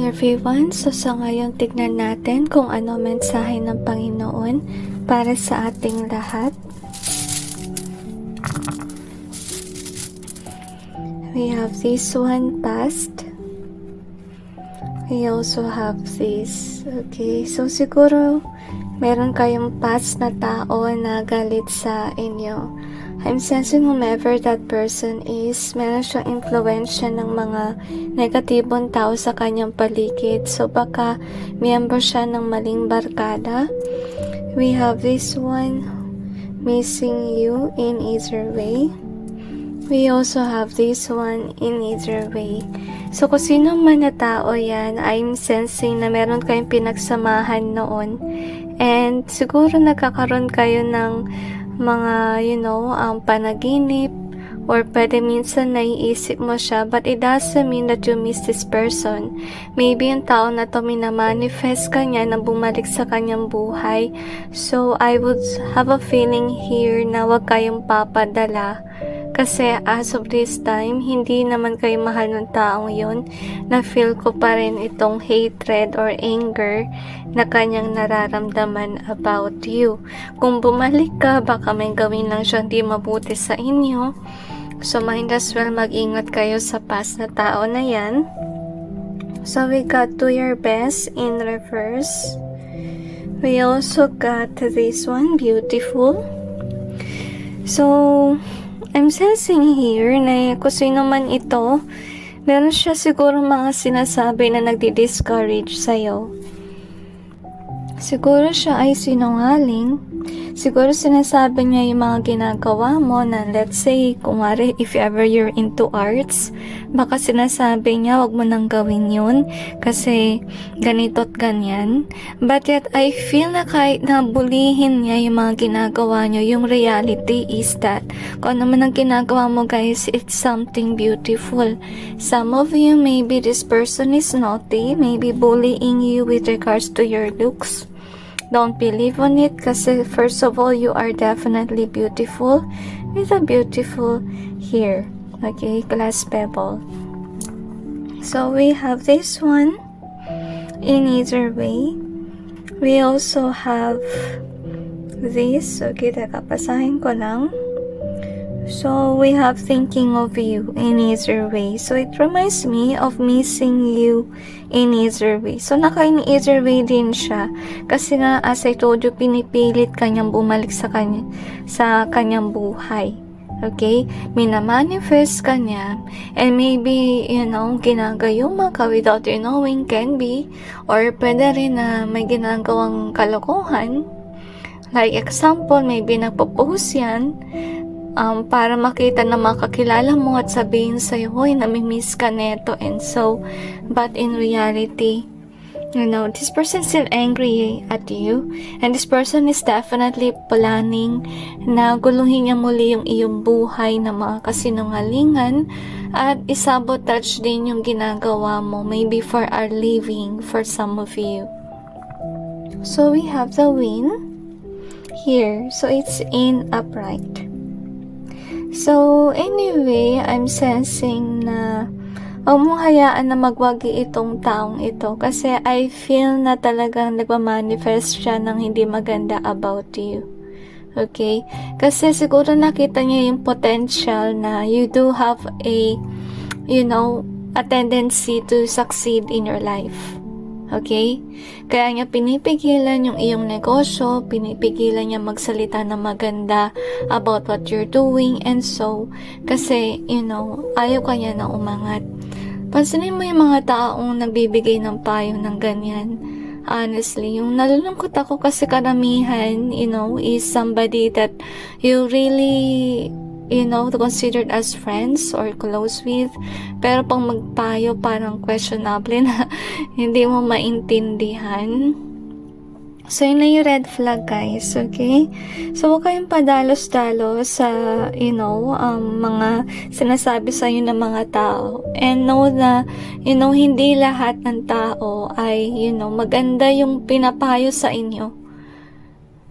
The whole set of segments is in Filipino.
everyone, so sa ngayon tignan natin kung ano mensahe ng Panginoon para sa ating lahat. We have this one past. We also have this. Okay, so siguro meron kayong past na tao na galit sa inyo. I'm sensing whomever that person is, meron siyang influensya ng mga negatibong tao sa kanyang paligid. So baka miyembro siya ng maling barkada. We have this one missing you in either way. We also have this one in either way. So kung sino man na tao yan, I'm sensing na meron kayong pinagsamahan noon. And siguro nagkakaroon kayo ng mga, panaginip, or pwede minsan naiisip mo siya, but it doesn't mean that you miss this person. Maybe yung tao na to minamanifest ka niya na bumalik sa kanyang buhay. So, I would have a feeling here na wag kayong papadala. Kasi as of this time, hindi naman kayo mahal ng taong yun. Na-feel ko pa rin itong hatred or anger na kanyang nararamdaman about you. Kung bumalik ka, baka may gawin lang siya hindi mabuti sa inyo. So, might as well mag-ingat kayo sa past na tao na yan. So, we got do your best in reverse. We also got this one, beautiful. So, I'm sensing here na kung sino man ito, meron siya siguro mga sinasabi na nagdi-discourage sa'yo. Siguro siya ay sinungaling. Siguro sinasabi niya yung mga ginagawa mo na, let's say, kumari, if ever you're into arts, baka sinasabi niya, wag mo nang gawin yun kasi ganito at ganyan. But yet, I feel na kahit nabulihin niya yung mga ginagawa niyo, yung reality is that kung ano man ang ginagawa mo, guys, it's something beautiful. Some of you, maybe this person is naughty, maybe bullying you with regards to your looks. Don't believe on it kasi first of all, you are definitely beautiful with a beautiful hair. Okay, glass pebble. So we have this one in either way. We also have this. Okay, teka, pasahin ko lang. So we have thinking of you in either way. So it reminds me of missing you in either way. So naka in either way din siya. Kasi nga, as I told you, pinipilit kanyang bumalik sa kanyang buhay. Okay? Minamanifest kanya. And maybe, ginagayuma ka without you knowing, can be. Or pwede rin na may ginagawang kalokohan. Like example, maybe nagpo-post yan para makita na makakilala mo at sabihin sa'yo, hoy, namimiss ka neto and so. But in reality, this person is still angry at you, and this person is definitely planning na guluhin niya muli yung iyong buhay na mga kasinungalingan at isabotage din yung ginagawa mo, maybe for our living for some of you. So we have the wind here, so it's in upright. So, anyway, I'm sensing na huwag mong hayaan na magwagi itong taong ito kasi I feel na talagang nagmamanifest siya ng hindi maganda about you. Okay? Kasi siguro nakita niya yung potential na you do have a tendency to succeed in your life. Okay? Kaya niya pinipigilan yung iyong negosyo, pinipigilan niya magsalita na maganda about what you're doing and so, kasi, ayaw kanya na umangat. Pansinin mo yung mga taong nagbibigay ng payo ng ganyan. Honestly, yung nalulungkot ako kasi karamihan, is somebody that you really considered as friends or close with, pero pang magpayo parang questionable na hindi mo maintindihan. So, yun na yung red flag, guys, okay? So, huwag kayong padalos-dalos sa, mga sinasabi sa inyo ng mga tao. And know na, hindi lahat ng tao ay, maganda yung pinapayo sa inyo.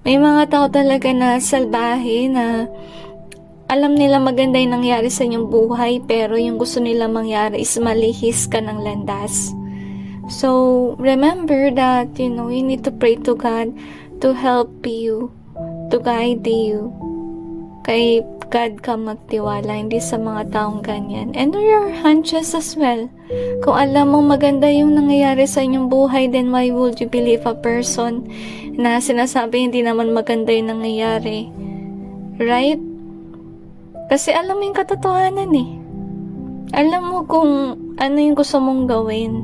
May mga tao talaga na salbahe na alam nila maganda yung nangyari sa inyong buhay, pero yung gusto nila mangyari is malihis ka ng landas. So, remember that, you need to pray to God to help you, to guide you. Kay God ka magtiwala, hindi sa mga taong ganyan. And know your hunches as well. Kung alam mo maganda yung nangyayari sa inyong buhay, then why would you believe a person na sinasabi hindi naman maganda yung nangyayari? Right? Kasi alam mo yung katotohanan eh. Alam mo kung ano yung gusto mong gawin.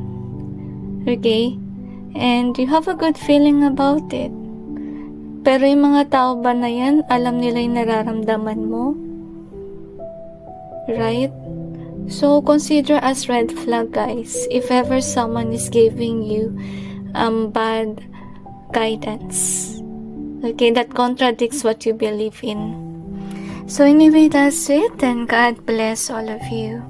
Okay? And you have a good feeling about it. Pero yung mga tao ba na yan, alam nila yung nararamdaman mo? Right? So, consider as red flag, guys. If ever someone is giving you bad guidance. Okay, that contradicts what you believe in. So, anyway, that's it. And God bless all of you.